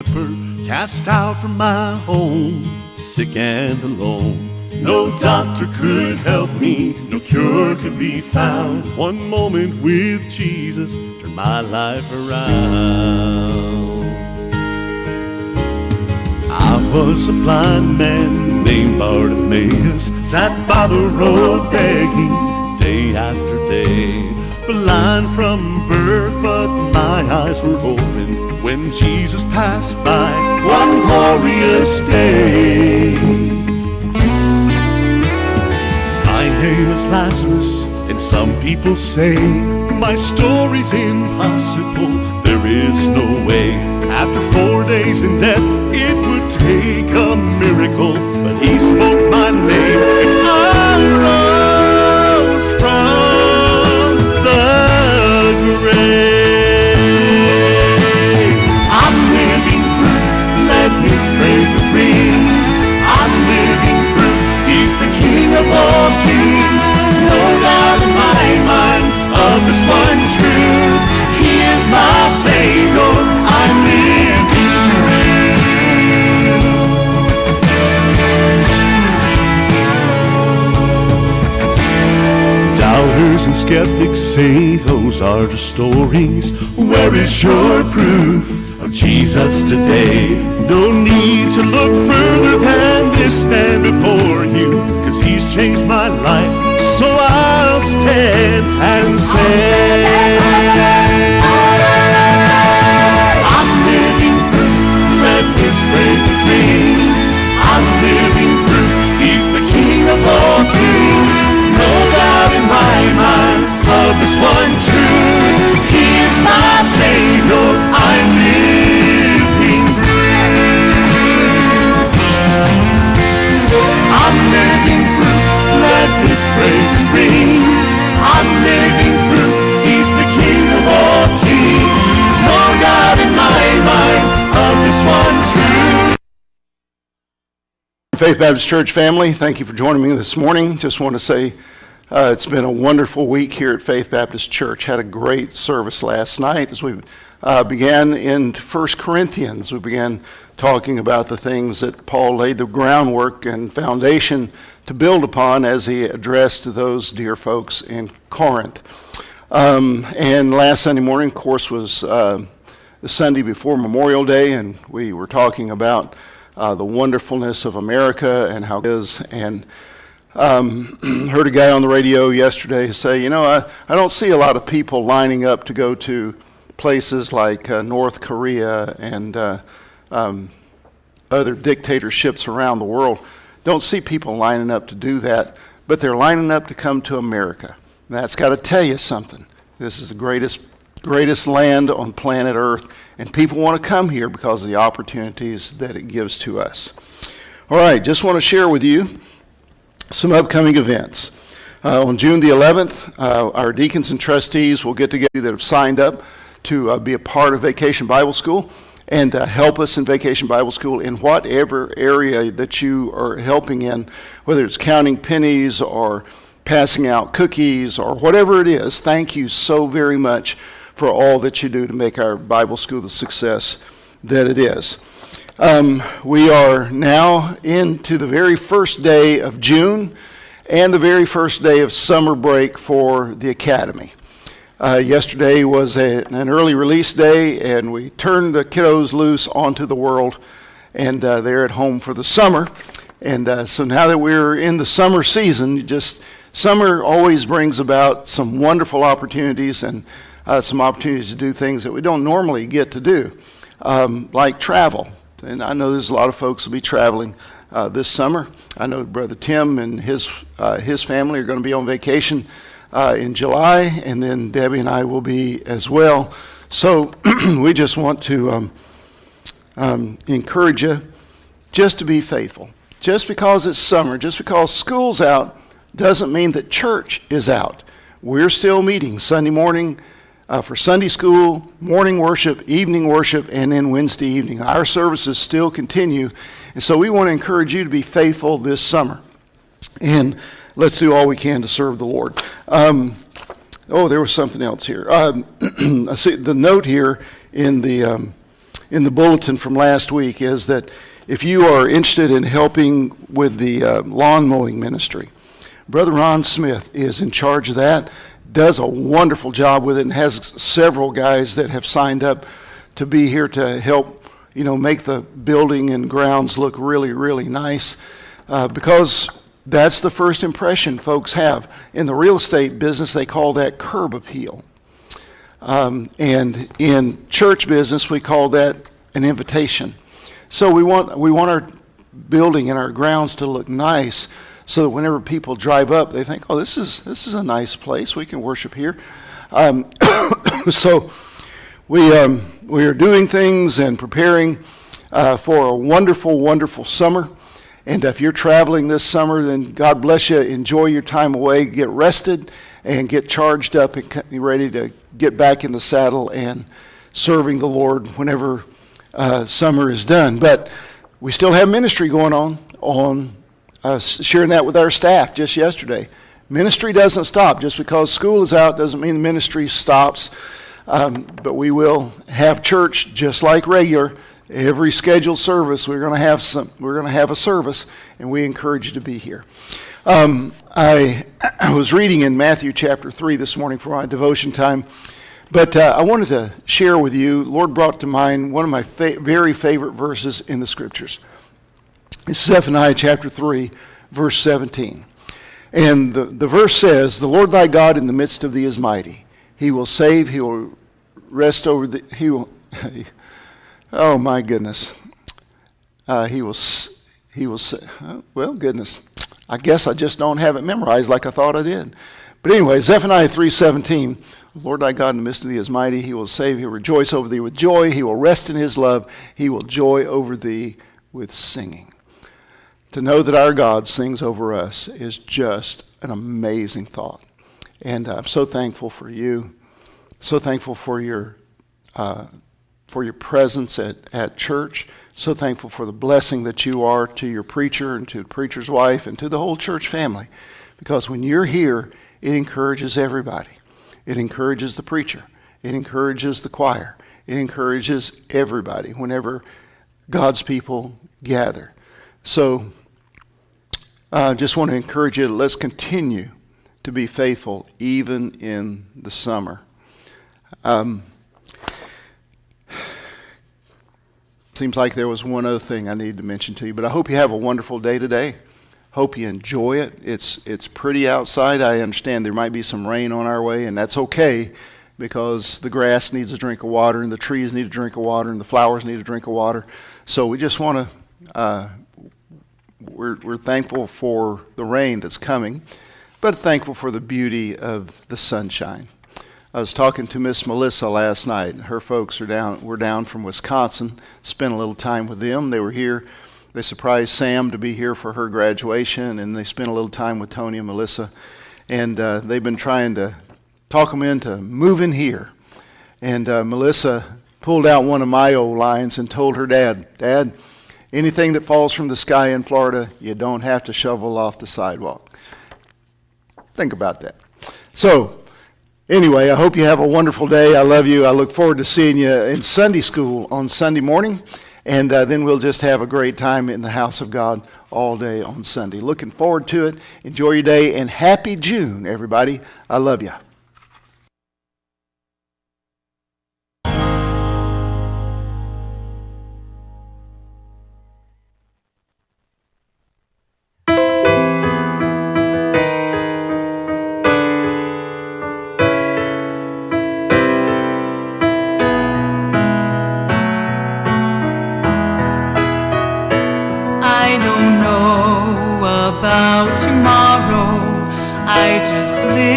Cast out from my home, sick and alone. No doctor could help me, no cure could be found. One moment with Jesus turned my life around. I was a blind man named Bartimaeus, sat by the road begging day after day. Blind from birth, but my eyes were open when Jesus passed by one glorious day. My name is Lazarus, and some people say my story's impossible, there is no way. After 4 days in death, it would take a miracle, but he spoke my name, and I rose from the grave. I'm living proof, let his praises ring. I'm living proof, he's the King of all kings. No doubt in my mind of this one truth, he is my Savior, I'm living proof. Doubters and skeptics say those are just stories. Where is your proof of Jesus today? No need to look further than this man before you, 'cause he's changed my life, so I'll stand and say, I'm living proof, let his praises ring. I'm living proof, he's the King of all kings. No doubt in my mind of this one truth, he is my Savior, I'm living proof. I'm living proof, let his praises ring. I'm living proof, he's the King of all kings. No doubt in my mind of this one truth. Faith Baptist Church family, thank you for joining me this morning. Just want to say it's been a wonderful week here at Faith Baptist Church. Had a great service last night as we began in 1 Corinthians. We began talking about the things that Paul laid the groundwork and foundation to build upon as he addressed those dear folks in Corinth. And last Sunday morning, of course, was the Sunday before Memorial Day, and we were talking about the wonderfulness of America and how it is. And heard a guy on the radio yesterday say, I don't see a lot of people lining up to go to places like North Korea and other dictatorships around the world. Don't see people lining up to do that, but they're lining up to come to America. That's got to tell you something. This is the greatest land on planet Earth, and people want to come here because of the opportunities that it gives to us. All right, just want to share with you some upcoming events. On June the 11th, our deacons and trustees will get together that have signed up to be a part of Vacation Bible School and help us in Vacation Bible School in whatever area that you are helping in, whether it's counting pennies or passing out cookies or whatever it is. Thank you so very much for all that you do to make our Bible school the success that it is. We are now into the very first day of June and the very first day of summer break for the Academy. Yesterday was an early release day, and we turned the kiddos loose onto the world, and they're at home for the summer. And so now that we're in the summer season, summer always brings about some wonderful opportunities and some opportunities to do things that we don't normally get to do, like travel. And I know there's a lot of folks who will be traveling this summer. I know Brother Tim and his family are going to be on vacation in July, and then Debbie and I will be as well. So we just want to encourage you just to be faithful. Just because it's summer, just because school's out, doesn't mean that church is out. We're still meeting Sunday morning for Sunday school, morning worship, evening worship, and then Wednesday evening. Our services still continue, and so we want to encourage you to be faithful this summer. And let's do all we can to serve the Lord. There was something else here. I see the note here in the in the bulletin from last week is that if you are interested in helping with the lawn mowing ministry, Brother Ron Smith is in charge of that, does a wonderful job with it, and has several guys that have signed up to be here to help, make the building and grounds look really, really nice, because that's the first impression folks have. In the real estate business, they call that curb appeal. And in church business, we call that an invitation. So we want our building and our grounds to look nice, so that whenever people drive up, they think, "Oh, this is a nice place. We can worship here." So we are doing things and preparing for a wonderful, wonderful summer. And if you're traveling this summer, then God bless you. Enjoy your time away. Get rested and get charged up and be ready to get back in the saddle and serving the Lord whenever summer is done. But we still have ministry going on sharing that with our staff just yesterday. Ministry doesn't stop. Just because school is out doesn't mean the ministry stops. But we will have church just like regular. Every scheduled service, we're going to have a service, and we encourage you to be here. I was reading in Matthew chapter 3 this morning for my devotion time, but I wanted to share with you, Lord brought to mind one of my very favorite verses in the Scriptures. It's Zephaniah chapter 3, verse 17. And the verse says, "The Lord thy God in the midst of thee is mighty. He will save, he will rest over the, he will, oh my goodness. He will, well, goodness. I guess I just don't have it memorized like I thought I did. But anyway, Zephaniah 3:17, "The Lord thy God in the midst of thee is mighty. He will save, he will rejoice over thee with joy. He will rest in his love. He will joy over thee with singing." To know that our God sings over us is just an amazing thought. And I'm so thankful for you, so thankful for your presence at church, so thankful for the blessing that you are to your preacher and to the preacher's wife and to the whole church family. Because when you're here, it encourages everybody. It encourages the preacher. It encourages the choir. It encourages everybody whenever God's people gather. So I just want to encourage you, let's continue to be faithful even in the summer. Seems like there was one other thing I needed to mention to you, but I hope you have a wonderful day today. Hope you enjoy it. It's pretty outside. I understand there might be some rain on our way, and that's okay, because the grass needs a drink of water, and the trees need a drink of water, and the flowers need a drink of water. So we just want to, we're thankful for the rain that's coming, but thankful for the beauty of the sunshine. I was talking to Miss Melissa last night. Her folks were down from Wisconsin. Spent a little time with them. They were here. They surprised Sam to be here for her graduation, and they spent a little time with Tony and Melissa. And they've been trying to talk them into moving here. And Melissa pulled out one of my old lines and told her dad, "Dad, anything that falls from the sky in Florida, you don't have to shovel off the sidewalk." Think about that. So, anyway, I hope you have a wonderful day. I love you. I look forward to seeing you in Sunday school on Sunday morning. And then we'll just have a great time in the house of God all day on Sunday. Looking forward to it. Enjoy your day. And happy June, everybody. I love you. I don't know about tomorrow. I just live.